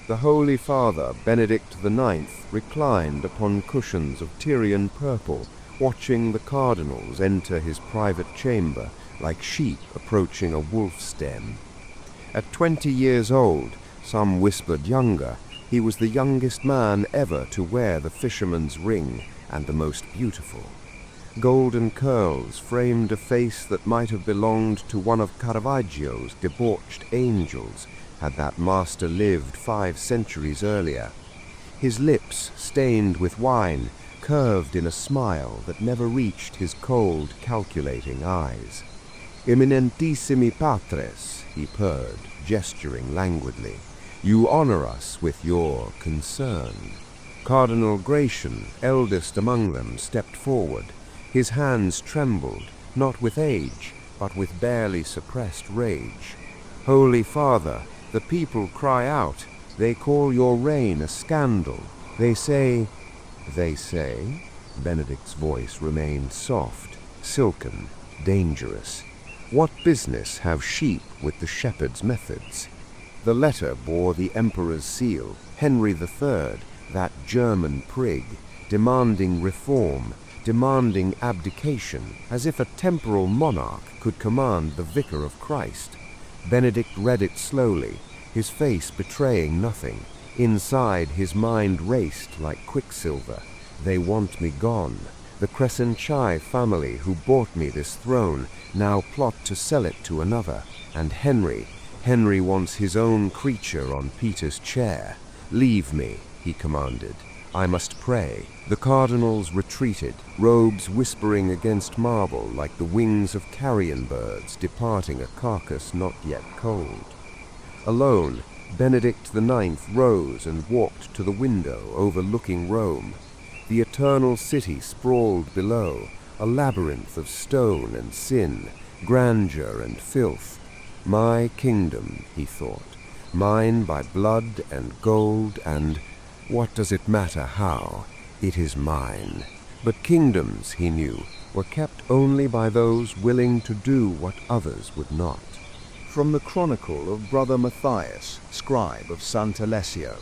The Holy Father, Benedict IX, reclined upon cushions of Tyrian purple, watching the cardinals enter his private chamber like sheep approaching a wolf's den. At 20 years old, some whispered younger, he was the youngest man ever to wear the fisherman's ring, and the most beautiful. Golden curls framed a face that might have belonged to one of Caravaggio's debauched angels, had that master lived 5 centuries earlier. His lips, stained with wine, curved in a smile that never reached his cold, calculating eyes. "Eminentissimi patres," he purred, gesturing languidly, "you honor us with your concern." Cardinal Gratian, eldest among them, stepped forward. His hands trembled, not with age, but with barely suppressed rage. "Holy Father, the people cry out. They call your reign a scandal. They say—" "They say?" Benedict's voice remained soft, silken, dangerous. "What business have sheep with the shepherd's methods?" The letter bore the emperor's seal, Henry III, that German prig, demanding reform, demanding abdication, as if a temporal monarch could command the vicar of Christ. Benedict read it slowly, his face betraying nothing. Inside, his mind raced like quicksilver. They want me gone. The Crescentii family who bought me this throne now plot to sell it to another. And Henry wants his own creature on Peter's chair. "Leave me," he commanded. "I must pray." The cardinals retreated, robes whispering against marble like the wings of carrion birds departing a carcass not yet cold. Alone, Benedict IX rose and walked to the window overlooking Rome. The eternal city sprawled below, a labyrinth of stone and sin, grandeur and filth. "My kingdom," he thought, "mine by blood and gold and— what does it matter how? It is mine." But kingdoms, he knew, were kept only by those willing to do what others would not. From the Chronicle of Brother Matthias, scribe of Sant'Alessio.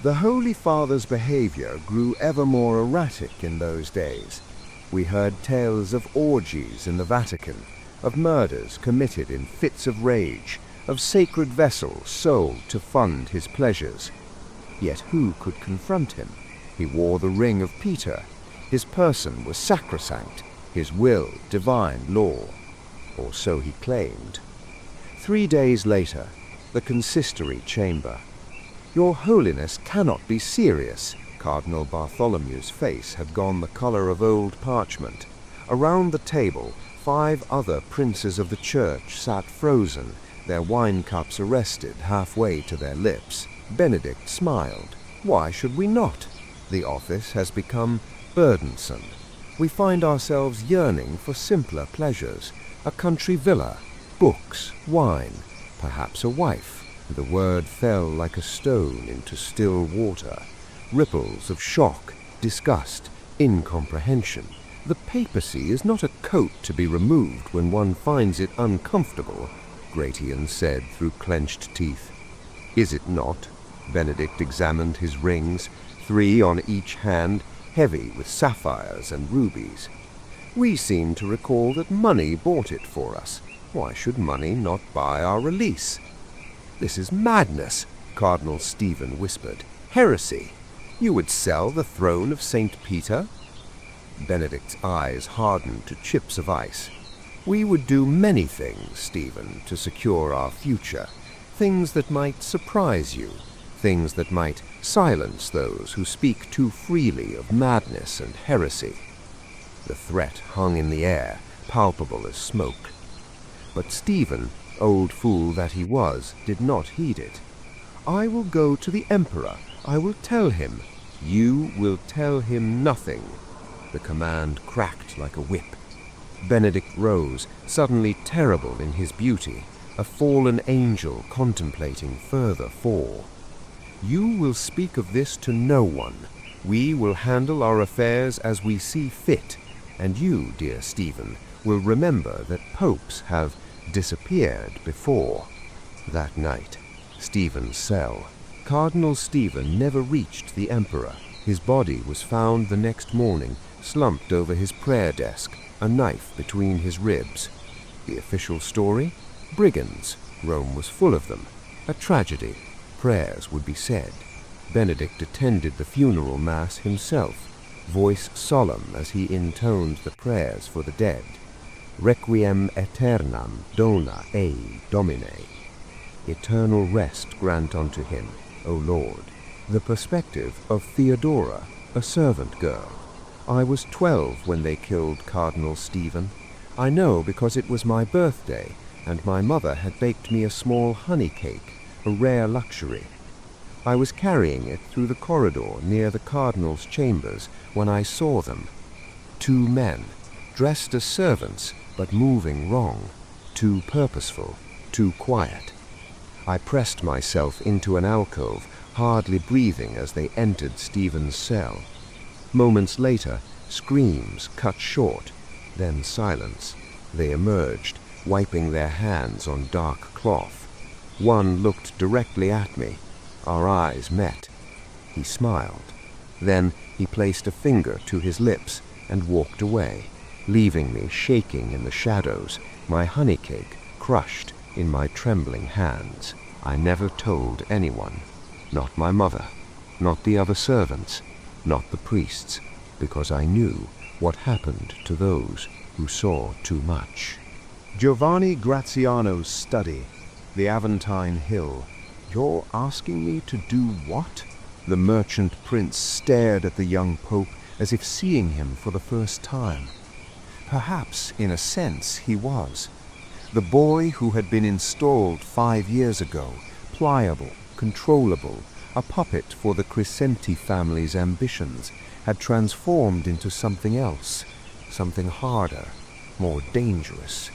The Holy Father's behavior grew ever more erratic in those days. We heard tales of orgies in the Vatican, of murders committed in fits of rage, of sacred vessels sold to fund his pleasures. Yet who could confront him? He wore the ring of Peter. His person was sacrosanct, his will divine law. Or so he claimed. 3 days later, the consistory chamber. "Your Holiness cannot be serious." Cardinal Bartholomew's face had gone the color of old parchment. Around the table, 5 other princes of the church sat frozen, their wine cups arrested halfway to their lips. Benedict smiled. "Why should we not? The office has become burdensome. We find ourselves yearning for simpler pleasures, a country villa, books, wine, perhaps a wife." The word fell like a stone into still water. Ripples of shock, disgust, incomprehension. "The papacy is not a coat to be removed when one finds it uncomfortable," Gratian said through clenched teeth. "Is it not?" Benedict examined his rings, 3 on each hand, heavy with sapphires and rubies. "We seem to recall that money bought it for us. Why should money not buy our release?" "This is madness," Cardinal Stephen whispered. "Heresy. You would sell the throne of St. Peter?" Benedict's eyes hardened to chips of ice. "We would do many things, Stephen, to secure our future. Things that might surprise you. Things that might silence those who speak too freely of madness and heresy." The threat hung in the air, palpable as smoke. But Stephen, old fool that he was, did not heed it. "I will go to the Emperor. I will tell him." "You will tell him nothing." The command cracked like a whip. Benedict rose, suddenly terrible in his beauty, a fallen angel contemplating further fall. "You will speak of this to no one. We will handle our affairs as we see fit, and you, dear Stephen, will remember that popes have disappeared before." That night, Stephen's cell. Cardinal Stephen never reached the Emperor. His body was found the next morning, slumped over his prayer desk, a knife between his ribs. The official story? Brigands. Rome was full of them. A tragedy. Prayers would be said. Benedict attended the funeral mass himself, voice solemn as he intoned the prayers for the dead. Requiem aeternam dona ei, Domine. Eternal rest grant unto him, O Lord. The perspective of Theodora, a servant girl. I was 12 when they killed Cardinal Stephen. I know because it was my birthday, and my mother had baked me a small honey cake, a rare luxury. I was carrying it through the corridor near the cardinal's chambers when I saw them. 2 men, dressed as servants, but moving wrong, too purposeful, too quiet. I pressed myself into an alcove, hardly breathing as they entered Stephen's cell. Moments later, screams cut short, then silence. They emerged, wiping their hands on dark cloth. One looked directly at me. Our eyes met. He smiled. Then he placed a finger to his lips and walked away, leaving me shaking in the shadows, my honey cake crushed in my trembling hands. I never told anyone, not my mother, not the other servants, not the priests, because I knew what happened to those who saw too much. Giovanni Graziano's study, the Aventine Hill. You're asking me to do what? The merchant prince stared at the young pope as if seeing him for the first time. Perhaps, in a sense, he was. The boy who had been installed 5 years ago, pliable, controllable, a puppet for the Crescenti family's ambitions, had transformed into something else, something harder, more dangerous.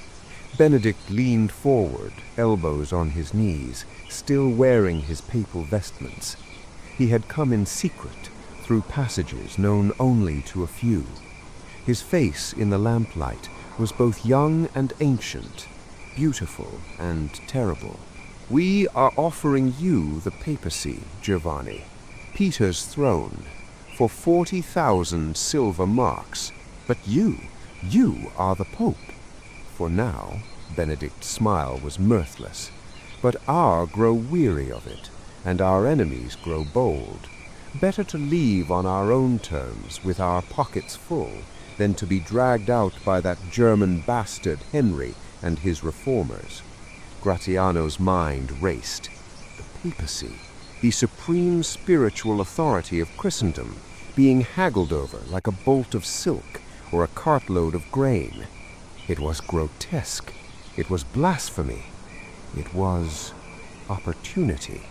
Benedict leaned forward, elbows on his knees, still wearing his papal vestments. He had come in secret, through passages known only to a few. His face in the lamplight was both young and ancient, beautiful and terrible. We are offering you the papacy, Giovanni, Peter's throne, for 40,000 silver marks. But you are the Pope. For now, Benedict's smile was mirthless, but our grow weary of it, and our enemies grow bold. Better to leave on our own terms with our pockets full than to be dragged out by that German bastard Henry and his reformers. Gratiano's mind raced. The papacy, the supreme spiritual authority of Christendom, being haggled over like a bolt of silk or a cartload of grain. It was grotesque. It was blasphemy. It was opportunity.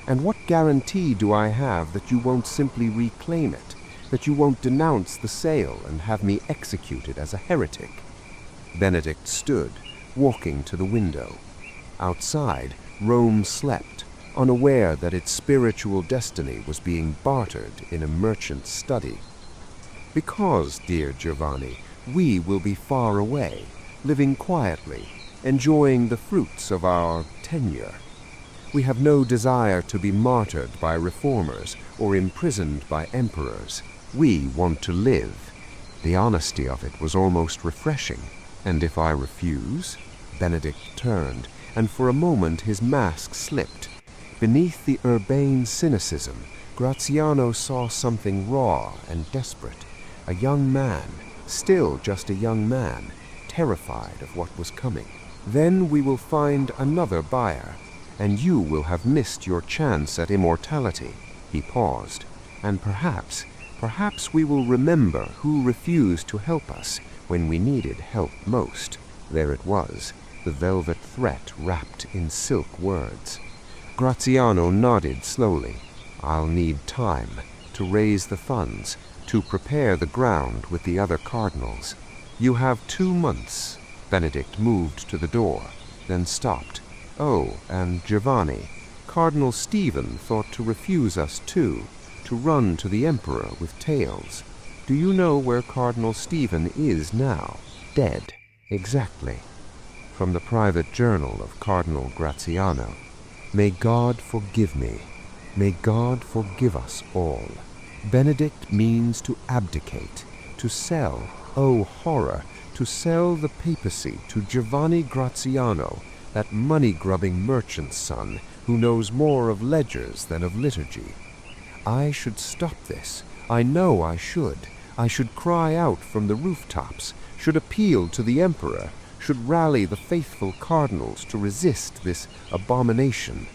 And what guarantee do I have that you won't simply reclaim it, that you won't denounce the sale and have me executed as a heretic? Benedict stood, walking to the window. Outside, Rome slept, unaware that its spiritual destiny was being bartered in a merchant's study. Because, dear Giovanni, we will be far away, living quietly, enjoying the fruits of our tenure. We have no desire to be martyred by reformers or imprisoned by emperors. We want to live. The honesty of it was almost refreshing. And if I refuse? Benedict turned, and for a moment his mask slipped. Beneath the urbane cynicism, Graziano saw something raw and desperate. A young man, still just a young man, terrified of what was coming. Then we will find another buyer, and you will have missed your chance at immortality. He paused. And perhaps we will remember who refused to help us when we needed help most. There it was, the velvet threat wrapped in silk words. Graziano nodded slowly. I'll need time to raise the funds, to prepare the ground with the other cardinals. You have 2 months. Benedict moved to the door, then stopped. Oh, and Giovanni, Cardinal Stephen thought to refuse us too, to run to the Emperor with tales. Do you know where Cardinal Stephen is now? Dead. Exactly. From the private journal of Cardinal Graziano. May God forgive me. May God forgive us all. Benedict means to abdicate, to sell, oh horror, to sell the papacy to Giovanni Graziano, that money-grubbing merchant's son who knows more of ledgers than of liturgy. I should stop this. I know I should. I should cry out from the rooftops, should appeal to the emperor, should rally the faithful cardinals to resist this abomination.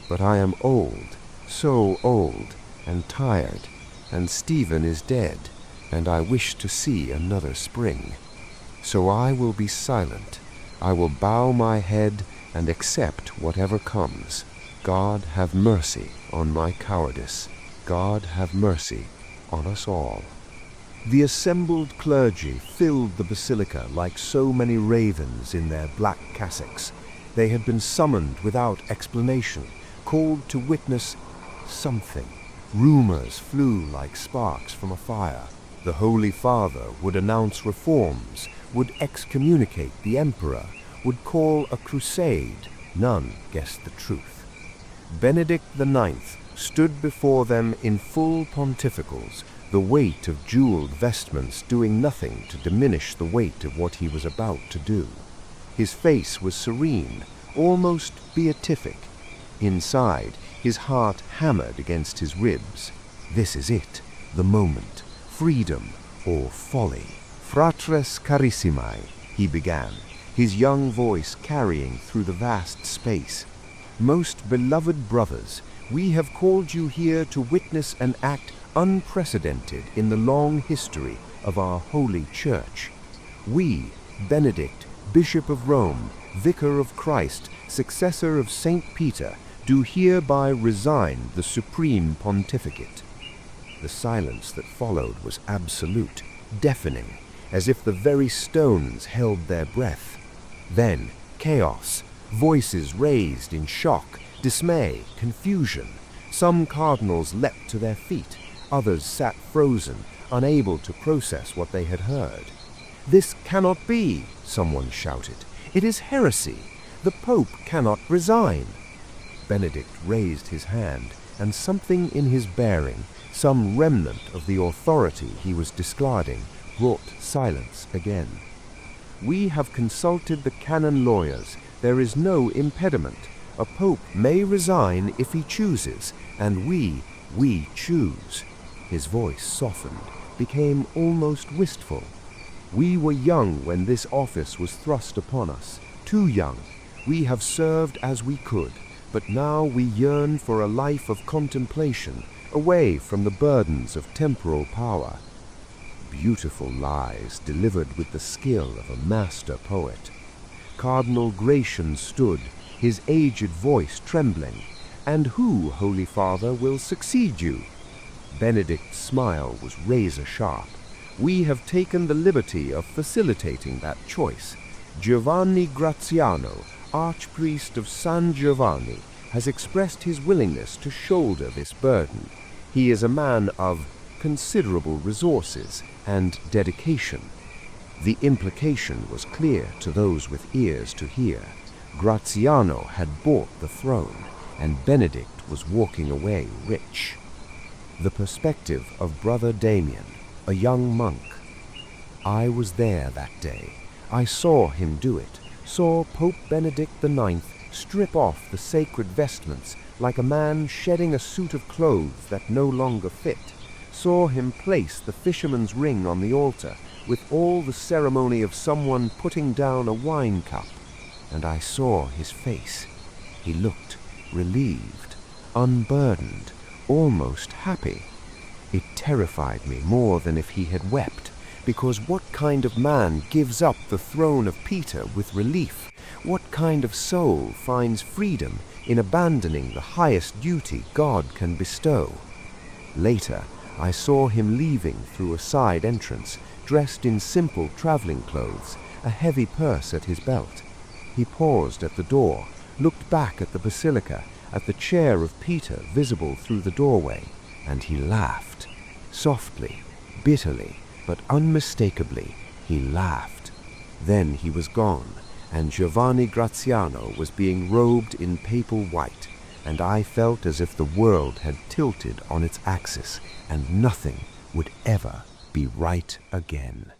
But I am old, so old, and tired, and Stephen is dead, and I wish to see another spring. So I will be silent. I will bow my head and accept whatever comes. God have mercy on my cowardice. God have mercy on us all. The assembled clergy filled the basilica like so many ravens in their black cassocks. They had been summoned without explanation, called to witness something. Rumors flew like sparks from a fire. The Holy Father would announce reforms, would excommunicate the emperor, would call a crusade. None guessed the truth. Benedict IX stood before them in full pontificals, the weight of jeweled vestments doing nothing to diminish the weight of what he was about to do. His face was serene, almost beatific. Inside, his heart hammered against his ribs. This is it, the moment, freedom or folly. Fratres carissimi, he began, his young voice carrying through the vast space. Most beloved brothers, we have called you here to witness an act unprecedented in the long history of our holy church. We, Benedict, Bishop of Rome, Vicar of Christ, successor of Saint Peter, do hereby resign the supreme pontificate. The silence that followed was absolute, deafening, as if the very stones held their breath. Then chaos, voices raised in shock, dismay, confusion. Some cardinals leapt to their feet, others sat frozen, unable to process what they had heard. "This cannot be," someone shouted. "It is heresy. The Pope cannot resign." Benedict raised his hand, and something in his bearing, some remnant of the authority he was discarding, brought silence again. "We have consulted the canon lawyers. There is no impediment. A pope may resign if he chooses, and we choose." His voice softened, became almost wistful. "We were young when this office was thrust upon us, too young. We have served as we could, but now we yearn for a life of contemplation, away from the burdens of temporal power." Beautiful lies delivered with the skill of a master poet. Cardinal Gratian stood, his aged voice trembling. "And who, Holy Father, will succeed you?" Benedict's smile was razor-sharp. "We have taken the liberty of facilitating that choice. Giovanni Graziano, Archpriest of San Giovanni, has expressed his willingness to shoulder this burden. He is a man of considerable resources and dedication." The implication was clear to those with ears to hear. Graziano had bought the throne, and Benedict was walking away rich. The perspective of Brother Damien, a young monk. I was there that day. I saw him do it, saw Pope Benedict IX strip off the sacred vestments like a man shedding a suit of clothes that no longer fit, saw him place the fisherman's ring on the altar with all the ceremony of someone putting down a wine cup, and I saw his face. He looked relieved, unburdened, almost happy. It terrified me more than if he had wept, because what kind of man gives up the throne of Peter with relief? What kind of soul finds freedom in abandoning the highest duty God can bestow? Later, I saw him leaving through a side entrance, dressed in simple traveling clothes, a heavy purse at his belt. He paused at the door, looked back at the basilica, at the chair of Peter visible through the doorway, and he laughed. Softly, bitterly, but unmistakably, he laughed. Then he was gone, and Giovanni Graziano was being robed in papal white, and I felt as if the world had tilted on its axis and nothing would ever be right again.